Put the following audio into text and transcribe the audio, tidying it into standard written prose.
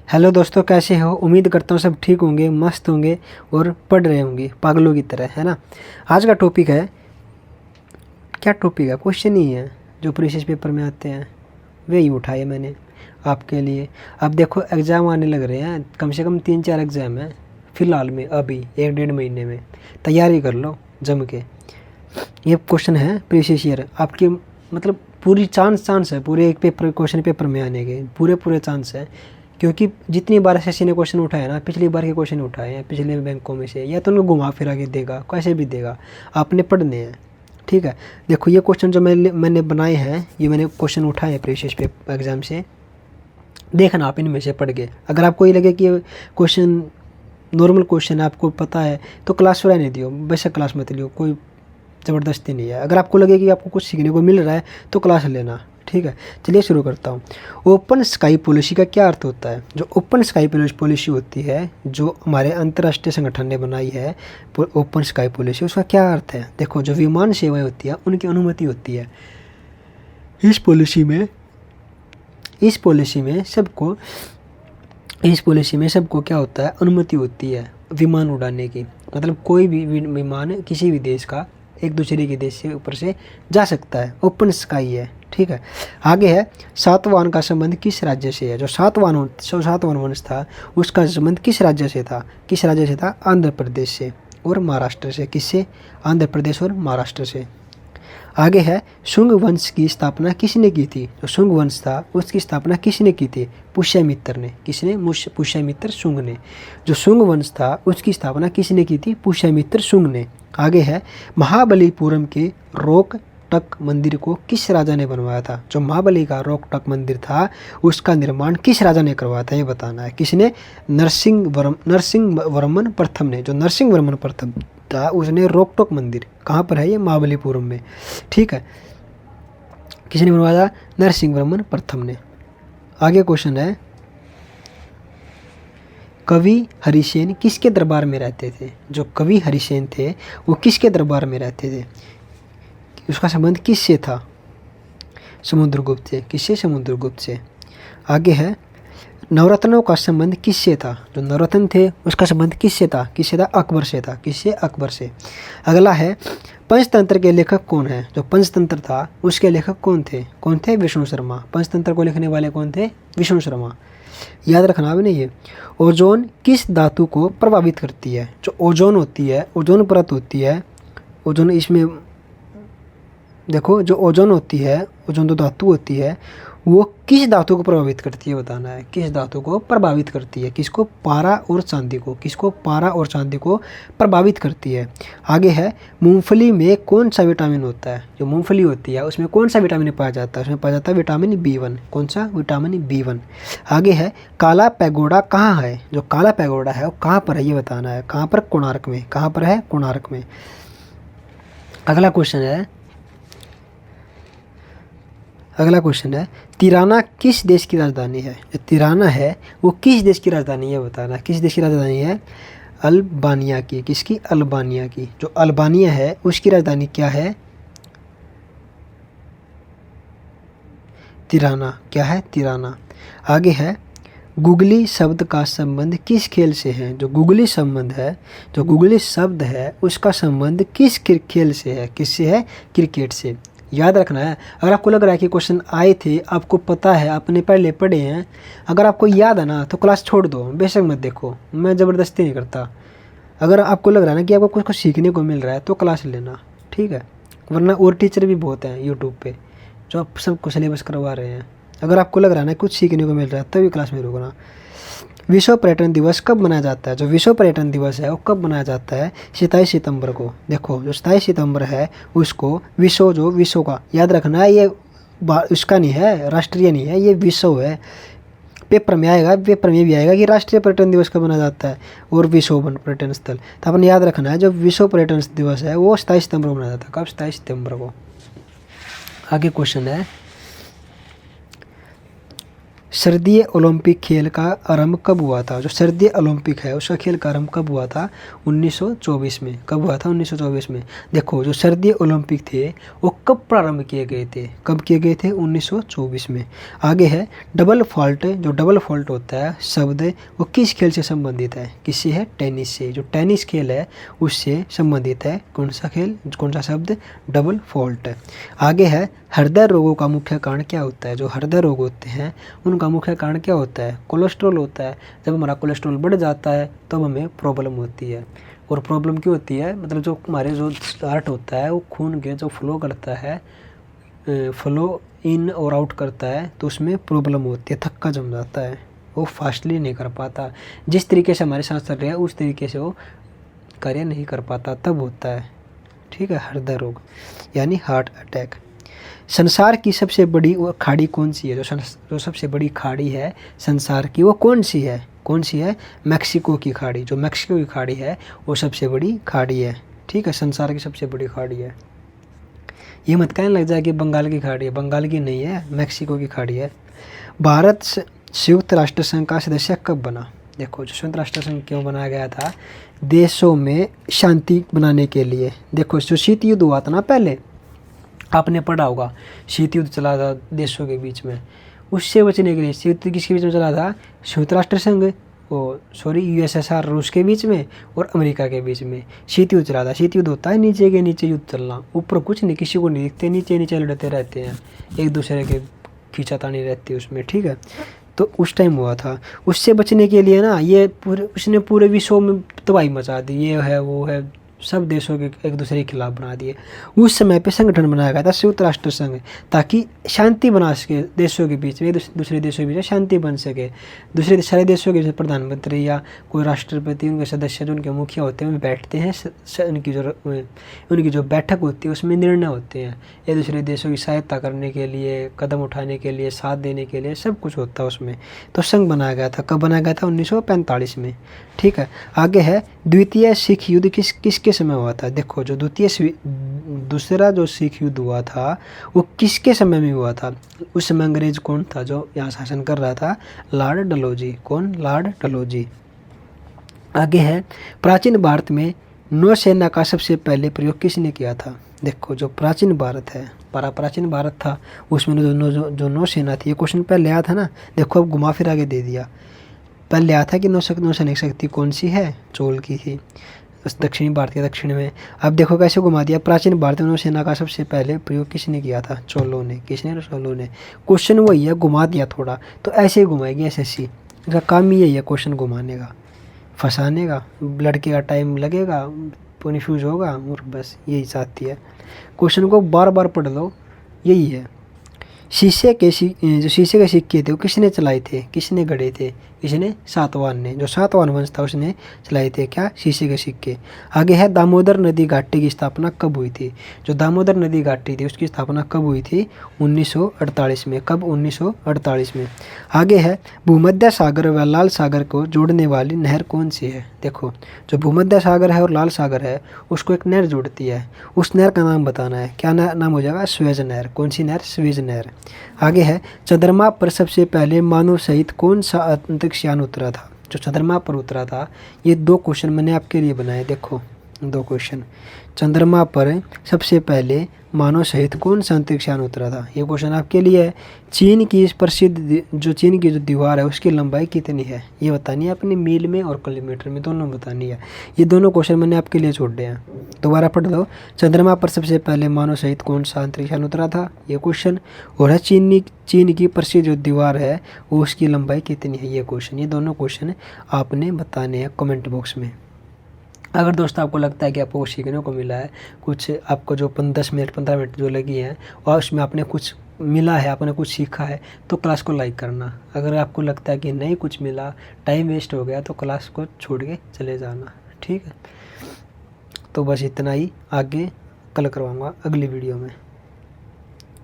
Hello दोस्तों, कैसे हो? उम्मीद करता हूँ सब ठीक होंगे, मस्त होंगे और पढ़ रहे होंगे पागलों की तरह, है ना। आज का टॉपिक है, क्या टॉपिक है? क्वेश्चन ही है जो प्रीवियस पेपर में आते हैं, वे ही उठाए मैंने आपके लिए। अब देखो एग्ज़ाम आने लग रहे हैं, कम से कम 3-4 एग्ज़ाम है फ़िलहाल में, अभी 1-1.5 महीने में। तैयारी कर लो जम के। ये क्वेश्चन है प्रीवियस ईयर आपकी, मतलब पूरी चांस है पूरे एक पेपर क्वेश्चन पेपर में आने के, पूरे चांस है। क्योंकि जितनी बार एसएससी ने क्वेश्चन उठाए ना, पिछली बार के क्वेश्चन उठाए हैं पिछले बैंकों में से, या तो उनको घुमा फिरा के देगा, कैसे भी देगा, आपने पढ़ने हैं, ठीक है। देखो ये क्वेश्चन जो मैंने बनाए हैं, ये मैंने क्वेश्चन उठाए हैं प्रीवियस पेपर एग्जाम से, देखना आप इनमें से पढ़ के। अगर आपको ये लगे कि ये क्वेश्चन नॉर्मल क्वेश्चन आपको पता है तो क्लास रहने दियो, बेशक क्लास मत लियो, कोई ज़बरदस्ती नहीं है। अगर आपको लगे कि आपको कुछ सीखने को मिल रहा है तो क्लास लेना, ठीक है। चलिए शुरू करता हूँ। ओपन स्काई पॉलिसी का क्या अर्थ होता है? जो ओपन स्काई पॉलिसी होती है, जो हमारे अंतर्राष्ट्रीय संगठन ने बनाई है ओपन स्काई पॉलिसी, उसका क्या अर्थ है? देखो, जो विमान सेवाएं होती है उनकी अनुमति होती है इस पॉलिसी में सबको क्या होता है? अनुमति होती है विमान उड़ाने की। मतलब कोई भी विमान किसी भी देश का एक दूसरे के देश से ऊपर से जा सकता है, ओपन स्काई है, ठीक है। आगे है, सातवाहन का संबंध किस राज्य से है? जो सातवाहन वंश था उसका संबंध किस राज्य से था? आंध्र प्रदेश से और महाराष्ट्र से। किससे? आंध्र प्रदेश और महाराष्ट्र से। आगे है, शुंग वंश की स्थापना किसने की थी? जो शुंग वंश था उसकी स्थापना किसने की थी? पुष्यमित्र ने। किसने? पुष्यमित्र शुंग ने। जो शुंग वंश था उसकी स्थापना किसने की थी? पुष्यमित्र शुंग ने। आगे है, महाबलीपुरम के रोकटक मंदिर को किस राजा ने बनवाया था? जो महाबली का रोकटक मंदिर था उसका निर्माण किस राजा ने करवाया था, ये बताना है। किसने? नरसिंहवर्मन प्रथम ने। जो नरसिंहवर्मन प्रथम था उसने रोकटक मंदिर, कहाँ पर है ये? महाबलीपुरम में, ठीक है। किसने बनवाया था? नरसिंहवर्मन प्रथम ने। आगे क्वेश्चन है, कवि हरिसेन किसके दरबार में रहते थे? जो कवि हरिसेन थे वो किसके दरबार में रहते थे? उसका संबंध किससे था? समुद्रगुप्त से। किससे? समुद्रगुप्त से। आगे है, नवरत्नों का संबंध किससे था? जो नवरत्न थे उसका संबंध किससे था? अकबर से था। किससे? अकबर से। अगला है, पंचतंत्र के लेखक कौन है? जो पंचतंत्र था उसके लेखक कौन थे? विष्णु शर्मा। पंचतंत्र को लिखने वाले कौन थे? विष्णु शर्मा। याद रखना भी नहीं है। ओजोन किस धातु को प्रभावित करती है? जो ओजोन होती है, ओजोन परत होती है, ओजोन, इसमें देखो जो ओजोन होती है, ओजोन जो धातु होती है वो किस धातु को प्रभावित करती है, बताना है। किस धातु को प्रभावित करती है? किसको? पारा और चांदी को। किसको? पारा और चांदी को प्रभावित करती है। आगे है, मूंगफली में कौन सा विटामिन होता है? जो मूंगफली होती है उसमें कौन सा विटामिन पाया जाता है? उसमें पाया जाता है विटामिन B1। कौन सा? Vitamin B1। आगे है, काला पैगोडा कहाँ है? जो काला पैगोडा है वो कहाँ पर है, ये बताना है। कहाँ पर? कोणार्क में। कहाँ पर है? कोणार्क में। अगला क्वेश्चन है, तिराना किस देश की राजधानी है? जो तिराना है वो किस देश की राजधानी है, बताना। किस देश की राजधानी है? अल्बानिया की। किसकी? अल्बानिया की। जो अल्बानिया है उसकी राजधानी क्या है? तिराना। क्या है? तिराना। आगे है, गुगली शब्द का संबंध किस खेल से है? जो गुगली शब्द है उसका संबंध किस खेल से है? किससे है? क्रिकेट से। याद रखना है। अगर आपको लग रहा है कि क्वेश्चन आए थे, आपको पता है, आपने पहले पढ़े हैं, अगर आपको याद है ना तो क्लास छोड़ दो, बेशक मत देखो, मैं ज़बरदस्ती नहीं करता। अगर आपको लग रहा है ना कि आपको कुछ सीखने को मिल रहा है तो क्लास लेना, ठीक है। वरना और टीचर भी बहुत हैं यूट्यूब पे जो आप सबको सिलेबस करवा रहे हैं। अगर आपको लग रहा है ना कुछ सीखने को मिल रहा है तभी क्लास में रुकना। विश्व पर्यटन दिवस कब मनाया जाता है? जो विश्व पर्यटन दिवस है वो कब मनाया जाता है? 27 सितंबर को। देखो जो 27 सितंबर है उसको विश्व का याद रखना है, ये उसका नहीं है, राष्ट्रीय नहीं है, ये विश्व है। पेपर में भी आएगा कि राष्ट्रीय पर्यटन दिवस कब मनाया जाता है और विश्व पर्यटन स्थल। तो आपने याद रखना है, जो विश्व पर्यटन दिवस है वो 27 सितंबर को मनाया जाता है। कब? 27 सितंबर को। आगे क्वेश्चन है, सर्दीय ओलंपिक खेल का आरंभ कब हुआ था? जो सर्दीय ओलंपिक है उसका खेल का आरंभ कब हुआ था? 1924 में। कब हुआ था? 1924 में। देखो जो सर्दीय ओलंपिक थे वो कब प्रारंभ किए गए थे? कब किए गए थे? 1924 में। आगे है डबल फॉल्ट। जो डबल फॉल्ट होता है शब्द वो किस खेल से संबंधित है? किससे है? टेनिस से। जो टेनिस खेल है उससे संबंधित है। कौन सा खेल, कौन सा शब्द? Double fault. आगे है हृदय रोगों का मुख्य कारण क्या होता है? जो हृदय रोग होते हैं उनका मुख्य कारण क्या होता है? कोलेस्ट्रॉल होता है। जब हमारा कोलेस्ट्रॉल बढ़ जाता है तब हमें प्रॉब्लम होती है। और प्रॉब्लम क्यों होती है? मतलब जो हमारे जो हार्ट होता है वो खून के जो फ्लो करता है, फ्लो इन और आउट करता है, तो उसमें प्रॉब्लम होती है, थक्का जम जाता है, वो फास्टली नहीं कर पाता। जिस तरीके से हमारे सांस चल रही है उस तरीके से वो कार्य नहीं कर पाता, तब होता है। ठीक है, हृदय रोग यानी हार्ट अटैक। संसार की सबसे बड़ी खाड़ी कौन सी है? जो सबसे बड़ी खाड़ी है संसार की वो कौन सी है? कौन सी है? मैक्सिको की खाड़ी। जो मैक्सिको की खाड़ी है वो सबसे बड़ी खाड़ी है। ठीक है, संसार की सबसे बड़ी खाड़ी है। ये मत कहने लग जाए कि बंगाल की खाड़ी है, बंगाल की नहीं है, मैक्सिको की खाड़ी है। भारत संयुक्त राष्ट्र संघ का सदस्य कब बना? देखो जो संयुक्त राष्ट्र संघ क्यों बनाया गया था? देशों में शांति बनाने के लिए। देखो जो शीत युद्ध हुआ था ना, पहले आपने पढ़ा होगा, शीत युद्ध चला था देशों के बीच में, उससे बचने के लिए शीत युद्ध किसके बीच में चला था? संयुक्त राष्ट्र संघ, यूएसएसआर रूस के बीच में और अमेरिका के बीच में शीत युद्ध चला था। शीत युद्ध होता है नीचे के नीचे युद्ध चलना, ऊपर कुछ नहीं, किसी को नहीं दिखते, नीचे नीचे लड़ते रहते हैं, एक दूसरे के खींचातानी रहती है उसमें। ठीक है, तो उस टाइम हुआ था। उससे बचने के लिए ना ये उसने पूरे विश्व में तबाही मचा दी, ये है वो है, सब देशों के एक दूसरे के खिलाफ बना दिए। उस समय पे संगठन बनाया गया था संयुक्त राष्ट्र संघ, ताकि शांति बना सके देशों के बीच में, दूसरे देशों के बीच शांति बन सके। दूसरे सारे देशों के जैसे प्रधानमंत्री या कोई राष्ट्रपति, उनके सदस्य जो उनके मुखिया होते हैं, वे बैठते हैं, उनकी जो बैठक होती है उसमें निर्णय होते हैं, एक दूसरे देशों की सहायता करने के लिए, कदम उठाने के लिए, साथ देने के लिए, सब कुछ होता है उसमें। तो संघ बनाया गया था। कब बनाया गया था? 1945 में। ठीक है, आगे है द्वितीय सिख युद्ध किसके समय हुआ था? देखो जो दूसरा जो सिख युद्ध हुआ था वो किसके समय में हुआ था? उस समय अंग्रेज कौन था जो यहाँ शासन कर रहा था? लॉर्ड डलहौजी। कौन? लॉर्ड डलहौजी। आगे है प्राचीन भारत में नौसेना का सबसे पहले प्रयोग किसने किया था? देखो जो प्राचीन भारत है, प्राचीन भारत था, उसमें जो नौसेना थी, ये क्वेश्चन पहले आया था ना, देखो अब घुमा फिरा के दे दिया। पहले आया था कि नौसैनिक शक्ति कौन सी है? चोल की थी, दक्षिणी भारत के दक्षिण में। अब देखो कैसे घुमा दिया, प्राचीन भारत में नौसेना का सबसे पहले प्रयोग किसने किया था? चोलों ने। किसने? चोलों ने। क्वेश्चन वही है, घुमा दिया थोड़ा, तो ऐसे ही घुमाएगी एसएससी, इसका काम ही यही है, क्वेश्चन घुमाने का, फंसाने का। लड़के का टाइम लगेगा, कन्फ्यूज होगा, और बस यही चाहती है। क्वेश्चन को बार बार पढ़ लो, यही है। शीशे के सिक्के थे वो किसने चलाए थे? किसने गढ़े थे? किसने? सातवाहन ने। जो सातवाहन वंश था उसने चलाए थे क्या? शीशे के सिक्के। आगे है दामोदर नदी घाटी की स्थापना कब हुई थी? जो दामोदर नदी घाटी थी उसकी स्थापना कब हुई थी? 1948 में। कब? 1948 में। आगे है भूमध्य सागर व लाल सागर को जोड़ने वाली नहर कौन सी है? देखो जो भूमध्य सागर है और लाल सागर है उसको एक नहर जोड़ती है, उस नहर का नाम बताना है। क्या नाम हो जाएगा? स्वेज नहर। कौन सी नहर? स्वेज नहर। आगे है चंद्रमा पर सबसे पहले मानव सहित कौन सा अंतरिक्ष यान उतरा था? जो चंद्रमा पर उतरा था, ये 2 क्वेश्चन मैंने आपके लिए बनाए। देखो 2 क्वेश्चन, चंद्रमा पर सबसे पहले मानव सहित कौन सा अंतरिक्ष यान उतरा था, ये क्वेश्चन आपके लिए है। चीन की प्रसिद्ध चीन की जो दीवार है उसकी लंबाई कितनी है, ये बतानी है अपने मील में और किलोमीटर में, दोनों बतानी है। ये दोनों क्वेश्चन मैंने आपके लिए छोड़ दिए हैं, दोबारा पढ़ लो। चंद्रमा पर सबसे पहले मानव सहित कौन सा अंतरिक्ष यान उतरा था, ये क्वेश्चन। और है चीन की प्रसिद्ध जो दीवार है वो उसकी लंबाई कितनी है, ये क्वेश्चन। ये दोनों क्वेश्चन आपने बताने हैं कमेंट बॉक्स में। अगर दोस्तों आपको लगता है कि आपको सीखने को मिला है कुछ, आपको जो 10 मिनट 15 मिनट जो लगी हैं और उसमें आपने कुछ मिला है, आपने कुछ सीखा है, तो क्लास को लाइक करना। अगर आपको लगता है कि नहीं कुछ मिला, टाइम वेस्ट हो गया, तो क्लास को छोड़ के चले जाना। ठीक है, तो बस इतना ही, आगे कल करवाऊँगा अगली वीडियो में।